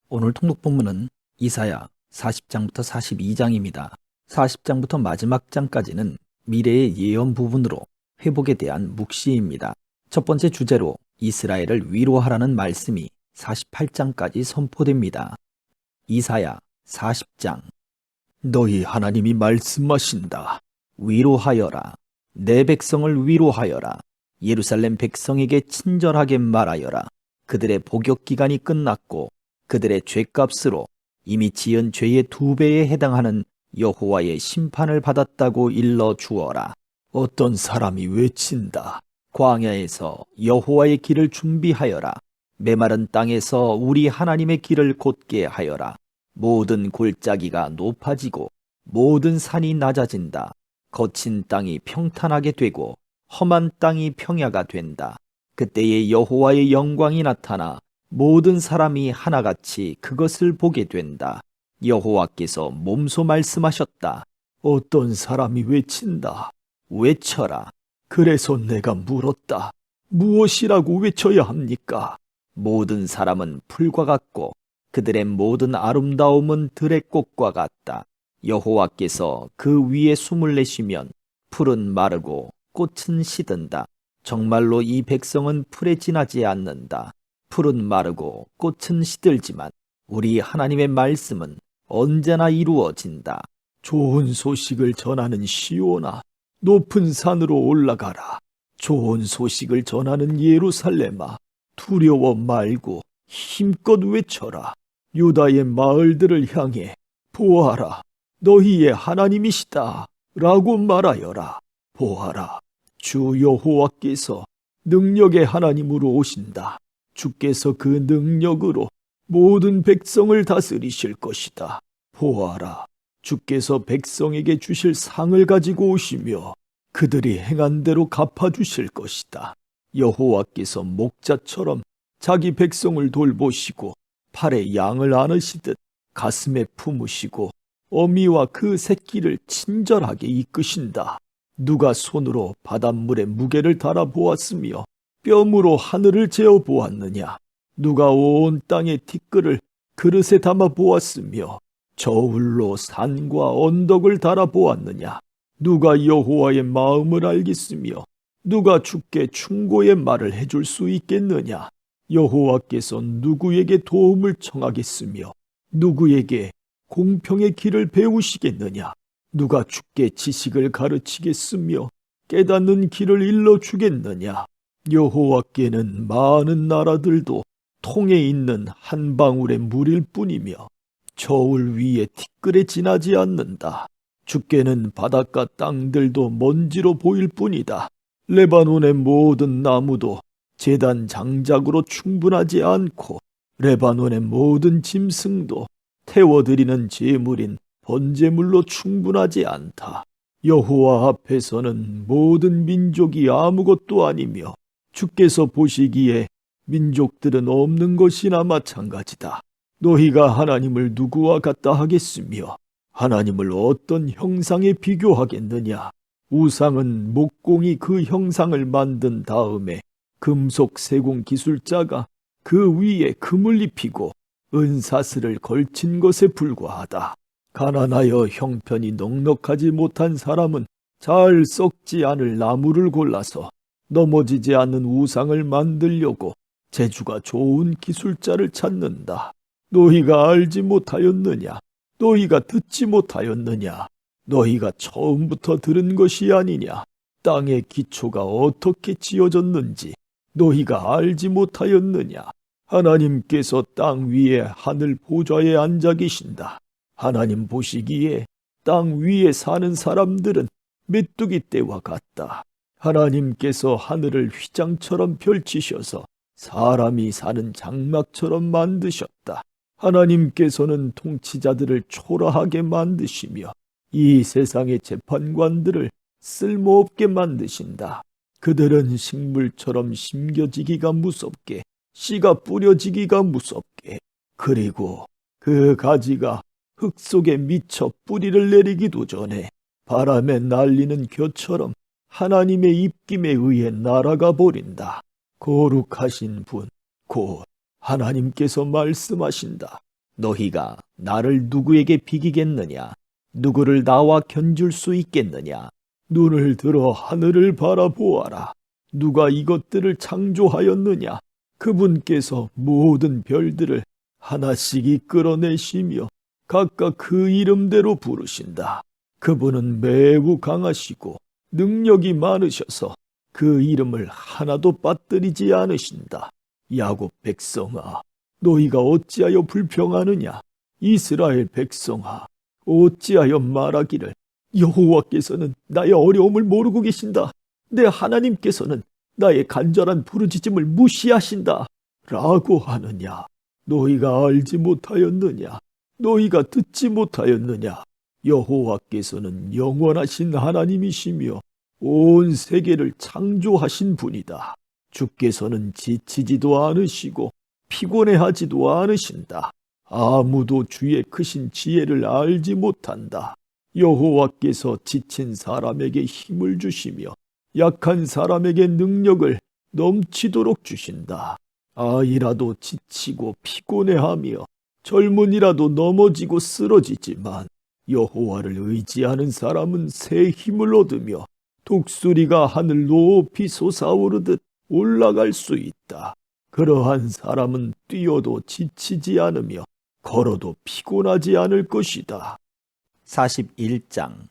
오늘 통독 본문은 이사야 40장부터 42장입니다. 40장부터 마지막 장까지는 미래의 예언 부분으로 회복에 대한 묵시입니다. 첫 번째 주제로 이스라엘을 위로하라는 말씀이 48장까지 선포됩니다. 이사야 40장. 너희 하나님이 말씀하신다. 위로하여라. 내 백성을 위로하여라. 예루살렘 백성에게 친절하게 말하여라. 그들의 복역 기간이 끝났고 그들의 죄값으로 이미 지은 죄의 2배에 해당하는 여호와의 심판을 받았다고 일러 주어라. 어떤 사람이 외친다. 광야에서 여호와의 길을 준비하여라. 메마른 땅에서 우리 하나님의 길을 곧게 하여라. 모든 골짜기가 높아지고 모든 산이 낮아진다. 거친 땅이 평탄하게 되고 험한 땅이 평야가 된다. 그때에 여호와의 영광이 나타나 모든 사람이 하나같이 그것을 보게 된다. 여호와께서 몸소 말씀하셨다. 어떤 사람이 외친다. 외쳐라. 그래서 내가 물었다. 무엇이라고 외쳐야 합니까? 모든 사람은 풀과 같고 그들의 모든 아름다움은 들의 꽃과 같다. 여호와께서 그 위에 숨을 내쉬면 풀은 마르고 꽃은 시든다. 정말로 이 백성은 풀에 지나지 않는다. 풀은 마르고 꽃은 시들지만 우리 하나님의 말씀은 언제나 이루어진다. 좋은 소식을 전하는 시온아, 높은 산으로 올라가라. 좋은 소식을 전하는 예루살렘아, 두려워 말고 힘껏 외쳐라. 유다의 마을들을 향해 보아라. 너희의 하나님이시다. 라고 말하여라. 보아라. 주 여호와께서 능력의 하나님으로 오신다. 주께서 그 능력으로 모든 백성을 다스리실 것이다. 보아라. 주께서 백성에게 주실 상을 가지고 오시며 그들이 행한 대로 갚아주실 것이다. 여호와께서 목자처럼 자기 백성을 돌보시고 팔에 양을 안으시듯 가슴에 품으시고 어미와 그 새끼를 친절하게 이끄신다. 누가 손으로 바닷물의 무게를 달아보았으며 뼘으로 하늘을 재어 보았느냐? 누가 온 땅의 티끌을 그릇에 담아 보았으며 저울로 산과 언덕을 달아 보았느냐? 누가 여호와의 마음을 알겠으며 누가 주께 충고의 말을 해줄 수 있겠느냐? 여호와께서 누구에게 도움을 청하겠으며 누구에게 공평의 길을 배우시겠느냐? 누가 주께 지식을 가르치겠으며 깨닫는 길을 일러주겠느냐? 여호와께는 많은 나라들도 통에 있는 한 방울의 물일 뿐이며 저울 위에 티끌에 지나지 않는다. 주께는 바닷가 땅들도 먼지로 보일 뿐이다. 레바논의 모든 나무도 제단 장작으로 충분하지 않고 레바논의 모든 짐승도 태워드리는 제물인 번제물로 충분하지 않다. 여호와 앞에서는 모든 민족이 아무것도 아니며 주께서 보시기에 민족들은 없는 것이나 마찬가지다. 너희가 하나님을 누구와 같다 하겠으며 하나님을 어떤 형상에 비교하겠느냐? 우상은 목공이 그 형상을 만든 다음에 금속 세공 기술자가 그 위에 금을 입히고 은사슬을 걸친 것에 불과하다. 가난하여 형편이 넉넉하지 못한 사람은 잘 썩지 않을 나무를 골라서 넘어지지 않는 우상을 만들려고 재주가 좋은 기술자를 찾는다. 너희가 알지 못하였느냐? 너희가 듣지 못하였느냐? 너희가 처음부터 들은 것이 아니냐? 땅의 기초가 어떻게 지어졌는지 너희가 알지 못하였느냐? 하나님께서 땅 위에 하늘 보좌에 앉아 계신다. 하나님 보시기에 땅 위에 사는 사람들은 메뚜기 떼와 같다. 하나님께서 하늘을 휘장처럼 펼치셔서 사람이 사는 장막처럼 만드셨다. 하나님께서는 통치자들을 초라하게 만드시며 이 세상의 재판관들을 쓸모없게 만드신다. 그들은 식물처럼 심겨지기가 무섭게, 씨가 뿌려지기가 무섭게, 그리고 그 가지가 흙 속에 미쳐 뿌리를 내리기도 전에 바람에 날리는 겨처럼 하나님의 입김에 의해 날아가 버린다. 거룩하신 분, 곧 하나님께서 말씀하신다. 너희가 나를 누구에게 비기겠느냐? 누구를 나와 견줄 수 있겠느냐? 눈을 들어 하늘을 바라보아라. 누가 이것들을 창조하였느냐? 그분께서 모든 별들을 하나씩 이끌어내시며 각각 그 이름대로 부르신다. 그분은 매우 강하시고 능력이 많으셔서 그 이름을 하나도 빠뜨리지 않으신다. 야곱 백성아, 너희가 어찌하여 불평하느냐? 이스라엘 백성아, 어찌하여 말하기를 여호와께서는 나의 어려움을 모르고 계신다. 내 하나님께서는 나의 간절한 부르짖음을 무시하신다. 라고 하느냐? 너희가 알지 못하였느냐? 너희가 듣지 못하였느냐? 여호와께서는 영원하신 하나님이시며 온 세계를 창조하신 분이다. 주께서는 지치지도 않으시고 피곤해하지도 않으신다. 아무도 주의 크신 지혜를 알지 못한다. 여호와께서 지친 사람에게 힘을 주시며 약한 사람에게 능력을 넘치도록 주신다. 아이라도 지치고 피곤해하며 젊은이라도 넘어지고 쓰러지지만 여호와를 의지하는 사람은 새 힘을 얻으며 독수리가 하늘 높이 솟아오르듯 올라갈 수 있다. 그러한 사람은 뛰어도 지치지 않으며 걸어도 피곤하지 않을 것이다. 41장.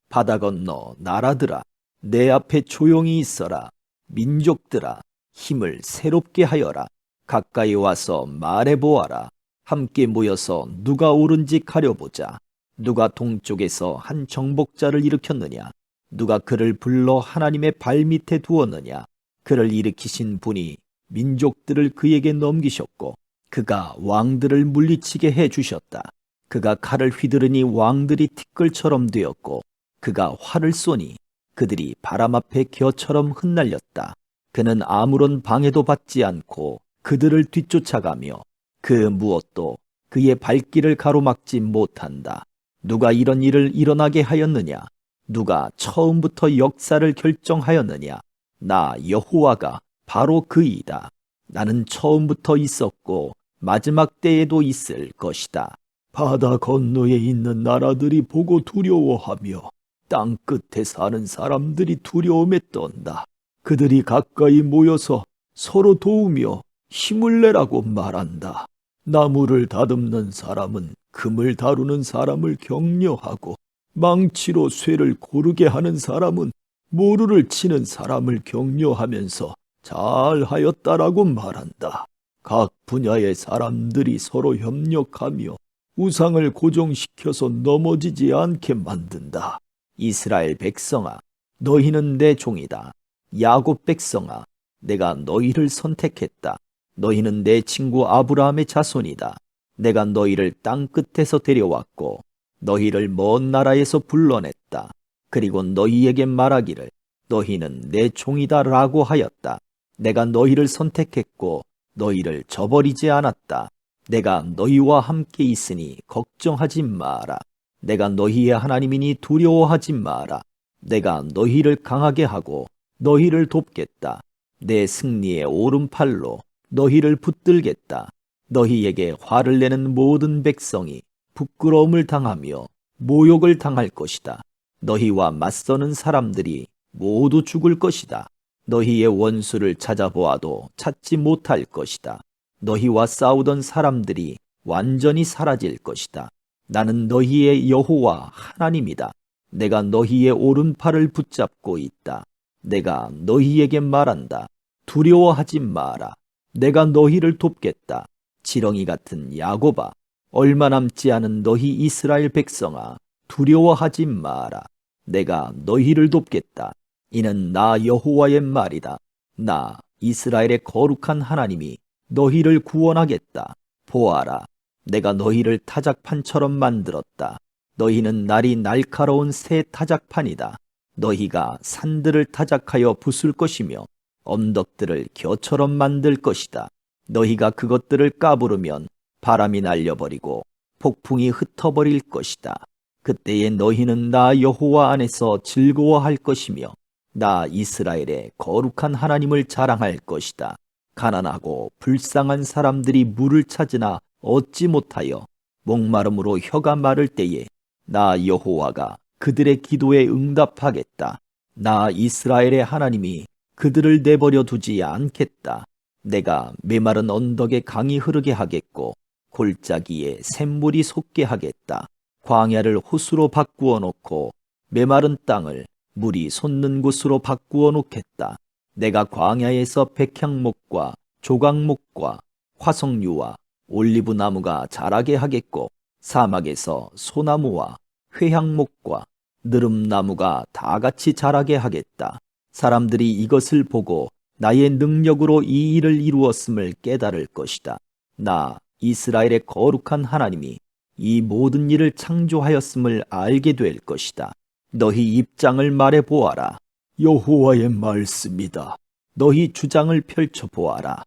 바다 건너 나라들아, 내 앞에 조용히 있어라. 민족들아, 힘을 새롭게 하여라. 가까이 와서 말해보아라. 함께 모여서 누가 옳은지 가려보자. 누가 동쪽에서 한 정복자를 일으켰느냐? 누가 그를 불러 하나님의 발밑에 두었느냐? 그를 일으키신 분이 민족들을 그에게 넘기셨고 그가 왕들을 물리치게 해주셨다. 그가 칼을 휘두르니 왕들이 티끌처럼 되었고 그가 활을 쏘니 그들이 바람 앞에 겨처럼 흩날렸다. 그는 아무런 방해도 받지 않고 그들을 뒤쫓아가며 그 무엇도 그의 발길을 가로막지 못한다. 누가 이런 일을 일어나게 하였느냐? 누가 처음부터 역사를 결정하였느냐? 나 여호와가 바로 그이다. 나는 처음부터 있었고 마지막 때에도 있을 것이다. 바다 건너에 있는 나라들이 보고 두려워하며 땅 끝에 사는 사람들이 두려움에 떤다. 그들이 가까이 모여서 서로 도우며 힘을 내라고 말한다. 나무를 다듬는 사람은 금을 다루는 사람을 격려하고 망치로 쇠를 고르게 하는 사람은 모루를 치는 사람을 격려하면서 잘하였다라고 말한다. 각 분야의 사람들이 서로 협력하며 우상을 고정시켜서 넘어지지 않게 만든다. 이스라엘 백성아, 너희는 내 종이다. 야곱 백성아, 내가 너희를 선택했다. 너희는 내 친구 아브라함의 자손이다. 내가 너희를 땅 끝에서 데려왔고 너희를 먼 나라에서 불러냈다. 그리고 너희에게 말하기를 너희는 내 종이다라고 하였다. 내가 너희를 선택했고 너희를 저버리지 않았다. 내가 너희와 함께 있으니 걱정하지 마라. 내가 너희의 하나님이니 두려워하지 마라. 내가 너희를 강하게 하고 너희를 돕겠다. 내 승리의 오른팔로 너희를 붙들겠다. 너희에게 화를 내는 모든 백성이 부끄러움을 당하며 모욕을 당할 것이다. 너희와 맞서는 사람들이 모두 죽을 것이다. 너희의 원수를 찾아보아도 찾지 못할 것이다. 너희와 싸우던 사람들이 완전히 사라질 것이다. 나는 너희의 여호와 하나님이다. 내가 너희의 오른팔을 붙잡고 있다. 내가 너희에게 말한다. 두려워하지 마라. 내가 너희를 돕겠다. 지렁이 같은 야곱아, 얼마 남지 않은 너희 이스라엘 백성아, 두려워하지 마라. 내가 너희를 돕겠다. 이는 나 여호와의 말이다. 나 이스라엘의 거룩한 하나님이 너희를 구원하겠다. 보아라, 내가 너희를 타작판처럼 만들었다. 너희는 날이 날카로운 새 타작판이다. 너희가 산들을 타작하여 부술 것이며 언덕들을 겨처럼 만들 것이다. 너희가 그것들을 까부르면 바람이 날려버리고 폭풍이 흩어버릴 것이다. 그때에 너희는 나 여호와 안에서 즐거워할 것이며 나 이스라엘의 거룩한 하나님을 자랑할 것이다. 가난하고 불쌍한 사람들이 물을 찾으나 얻지 못하여 목마름으로 혀가 마를 때에 나 여호와가 그들의 기도에 응답하겠다. 나 이스라엘의 하나님이 그들을 내버려 두지 않겠다. 내가 메마른 언덕에 강이 흐르게 하겠고 골짜기에 샘물이 솟게 하겠다. 광야를 호수로 바꾸어 놓고 메마른 땅을 물이 솟는 곳으로 바꾸어 놓겠다. 내가 광야에서 백향목과 조각목과 화석류와 올리브 나무가 자라게 하겠고 사막에서 소나무와 회향목과 느릅나무가 다 같이 자라게 하겠다. 사람들이 이것을 보고 나의 능력으로 이 일을 이루었음을 깨달을 것이다. 나 이스라엘의 거룩한 하나님이 이 모든 일을 창조하였음을 알게 될 것이다. 너희 입장을 말해 보아라. 여호와의 말씀이다. 너희 주장을 펼쳐 보아라.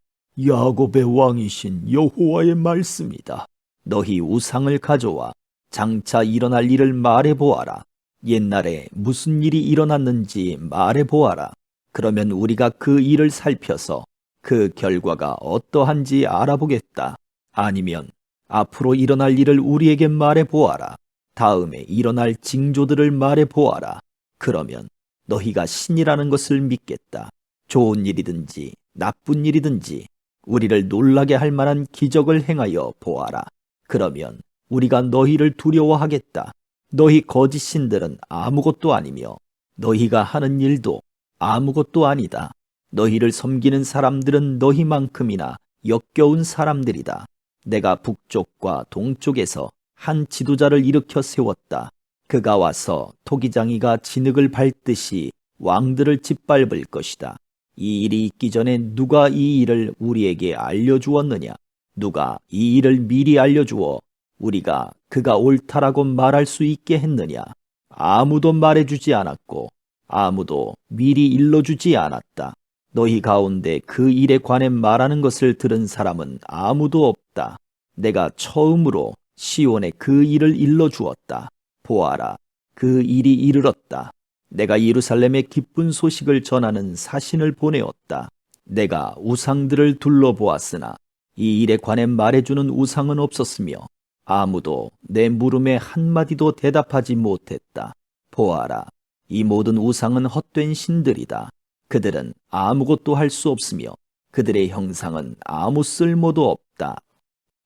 야곱의 왕이신 여호와의 말씀이다. 너희 우상을 가져와 장차 일어날 일을 말해 보아라. 옛날에 무슨 일이 일어났는지 말해 보아라. 그러면 우리가 그 일을 살펴서 그 결과가 어떠한지 알아보겠다. 아니면 앞으로 일어날 일을 우리에게 말해 보아라. 다음에 일어날 징조들을 말해 보아라. 그러면 너희가 신이라는 것을 믿겠다. 좋은 일이든지 나쁜 일이든지 우리를 놀라게 할 만한 기적을 행하여 보아라. 그러면 우리가 너희를 두려워하겠다. 너희 거짓 신들은 아무것도 아니며 너희가 하는 일도 아무것도 아니다. 너희를 섬기는 사람들은 너희만큼이나 역겨운 사람들이다. 내가 북쪽과 동쪽에서 한 지도자를 일으켜 세웠다. 그가 와서 토기장이가 진흙을 밟듯이 왕들을 짓밟을 것이다. 이 일이 있기 전에 누가 이 일을 우리에게 알려주었느냐? 누가 이 일을 미리 알려주어 우리가 그가 옳다라고 말할 수 있게 했느냐? 아무도 말해주지 않았고 아무도 미리 일러주지 않았다. 너희 가운데 그 일에 관해 말하는 것을 들은 사람은 아무도 없다. 내가 처음으로 시온에 그 일을 일러주었다. 보아라, 그 일이 이르렀다. 내가 예루살렘에 기쁜 소식을 전하는 사신을 보내었다. 내가 우상들을 둘러보았으나 이 일에 관해 말해주는 우상은 없었으며 아무도 내 물음에 한마디도 대답하지 못했다. 보아라, 이 모든 우상은 헛된 신들이다. 그들은 아무것도 할 수 없으며 그들의 형상은 아무 쓸모도 없다.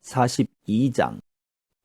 42장.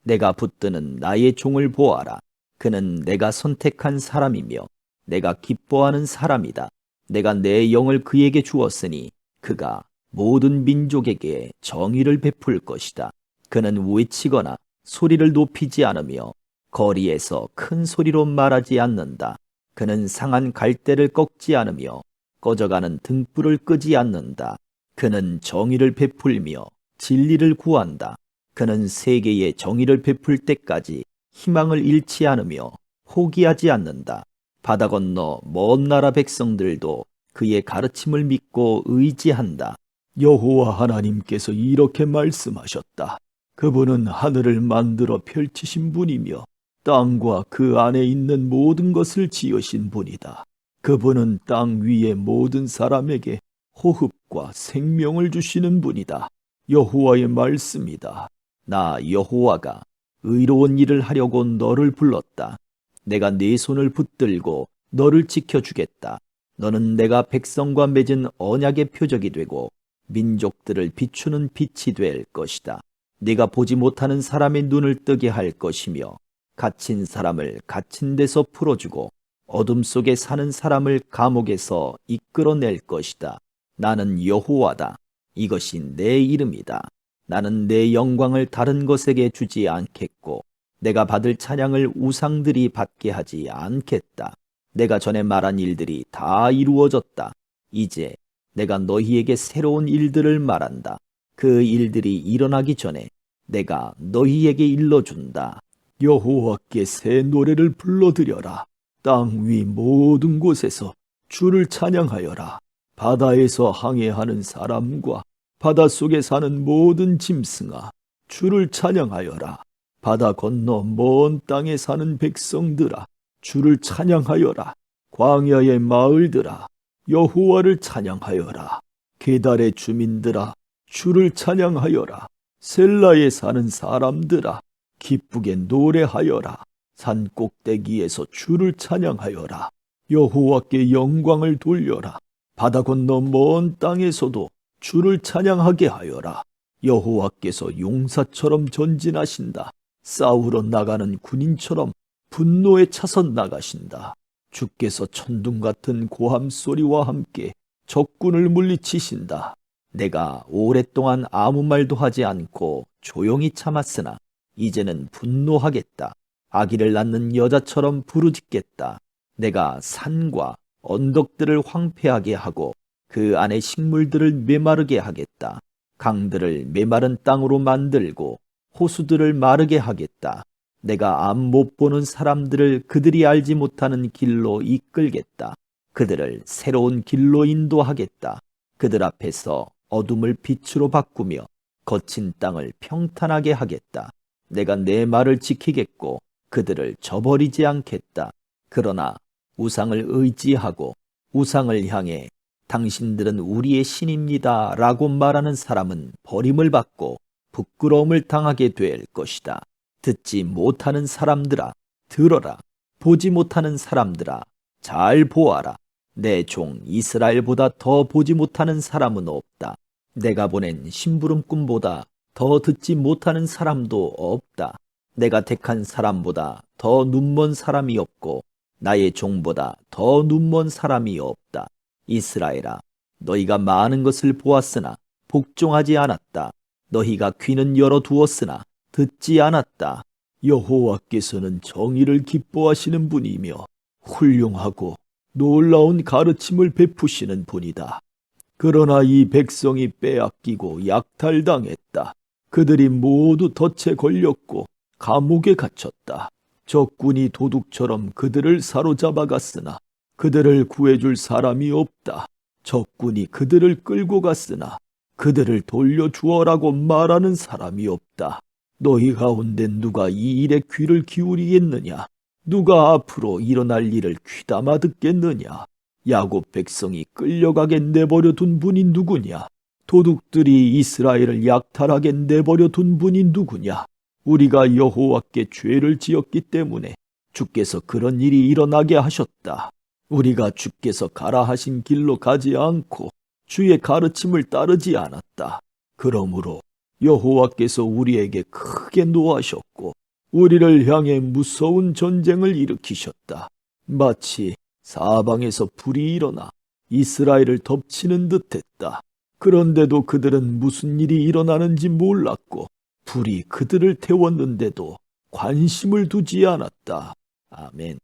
내가 붙드는 나의 종을 보아라. 그는 내가 선택한 사람이며 내가 기뻐하는 사람이다. 내가 내 영을 그에게 주었으니 그가 모든 민족에게 정의를 베풀 것이다. 그는 외치거나 소리를 높이지 않으며 거리에서 큰 소리로 말하지 않는다. 그는 상한 갈대를 꺾지 않으며 꺼져가는 등불을 끄지 않는다. 그는 정의를 베풀며 진리를 구한다. 그는 세계에 정의를 베풀 때까지 희망을 잃지 않으며 포기하지 않는다. 바다 건너 먼 나라 백성들도 그의 가르침을 믿고 의지한다. 여호와 하나님께서 이렇게 말씀하셨다. 그분은 하늘을 만들어 펼치신 분이며 땅과 그 안에 있는 모든 것을 지으신 분이다. 그분은 땅 위의 모든 사람에게 호흡과 생명을 주시는 분이다. 여호와의 말씀이다. 나 여호와가 의로운 일을 하려고 너를 불렀다. 내가 네 손을 붙들고 너를 지켜주겠다. 너는 내가 백성과 맺은 언약의 표적이 되고 민족들을 비추는 빛이 될 것이다. 네가 보지 못하는 사람의 눈을 뜨게 할 것이며 갇힌 사람을 갇힌 데서 풀어주고 어둠 속에 사는 사람을 감옥에서 이끌어낼 것이다. 나는 여호와다. 이것이 내 이름이다. 나는 내 영광을 다른 것에게 주지 않겠고 내가 받을 찬양을 우상들이 받게 하지 않겠다. 내가 전에 말한 일들이 다 이루어졌다. 이제 내가 너희에게 새로운 일들을 말한다. 그 일들이 일어나기 전에 내가 너희에게 일러준다. 여호와께 새 노래를 불러드려라. 땅 위 모든 곳에서 주를 찬양하여라. 바다에서 항해하는 사람과 바닷속에 사는 모든 짐승아, 주를 찬양하여라. 바다 건너 먼 땅에 사는 백성들아, 주를 찬양하여라. 광야의 마을들아, 여호와를 찬양하여라. 게달의 주민들아, 주를 찬양하여라. 셀라에 사는 사람들아, 기쁘게 노래하여라. 산 꼭대기에서 주를 찬양하여라. 여호와께 영광을 돌려라. 바다 건너 먼 땅에서도 주를 찬양하게 하여라. 여호와께서 용사처럼 전진하신다. 싸우러 나가는 군인처럼 분노에 차서 나가신다. 주께서 천둥 같은 고함 소리와 함께 적군을 물리치신다. 내가 오랫동안 아무 말도 하지 않고 조용히 참았으나 이제는 분노하겠다. 아기를 낳는 여자처럼 부르짖겠다. 내가 산과 언덕들을 황폐하게 하고 그 안에 식물들을 메마르게 하겠다. 강들을 메마른 땅으로 만들고 호수들을 마르게 하겠다. 내가 앞 못 보는 사람들을 그들이 알지 못하는 길로 이끌겠다. 그들을 새로운 길로 인도하겠다. 그들 앞에서 어둠을 빛으로 바꾸며 거친 땅을 평탄하게 하겠다. 내가 내 말을 지키겠고 그들을 저버리지 않겠다. 그러나 우상을 의지하고 우상을 향해 당신들은 우리의 신입니다 라고 말하는 사람은 버림을 받고 부끄러움을 당하게 될 것이다. 듣지 못하는 사람들아, 들어라. 보지 못하는 사람들아, 잘 보아라. 내 종 이스라엘보다 더 보지 못하는 사람은 없다. 내가 보낸 심부름꾼보다 더 듣지 못하는 사람도 없다. 내가 택한 사람보다 더 눈먼 사람이 없고 나의 종보다 더 눈먼 사람이 없다. 이스라엘아, 너희가 많은 것을 보았으나 복종하지 않았다. 너희가 귀는 열어두었으나 듣지 않았다. 여호와께서는 정의를 기뻐하시는 분이며 훌륭하고 놀라운 가르침을 베푸시는 분이다. 그러나 이 백성이 빼앗기고 약탈당했다. 그들이 모두 덫에 걸렸고 감옥에 갇혔다. 적군이 도둑처럼 그들을 사로잡아갔으나 그들을 구해줄 사람이 없다. 적군이 그들을 끌고 갔으나 그들을 돌려주어라고 말하는 사람이 없다. 너희 가운데 누가 이 일에 귀를 기울이겠느냐? 누가 앞으로 일어날 일을 귀담아 듣겠느냐? 야곱 백성이 끌려가게 내버려 둔 분이 누구냐? 도둑들이 이스라엘을 약탈하게 내버려 둔 분이 누구냐? 우리가 여호와께 죄를 지었기 때문에 주께서 그런 일이 일어나게 하셨다. 우리가 주께서 가라 하신 길로 가지 않고 주의 가르침을 따르지 않았다. 그러므로 여호와께서 우리에게 크게 노하셨고 우리를 향해 무서운 전쟁을 일으키셨다. 마치 사방에서 불이 일어나 이스라엘을 덮치는 듯했다. 그런데도 그들은 무슨 일이 일어나는지 몰랐고 불이 그들을 태웠는데도 관심을 두지 않았다. 아멘.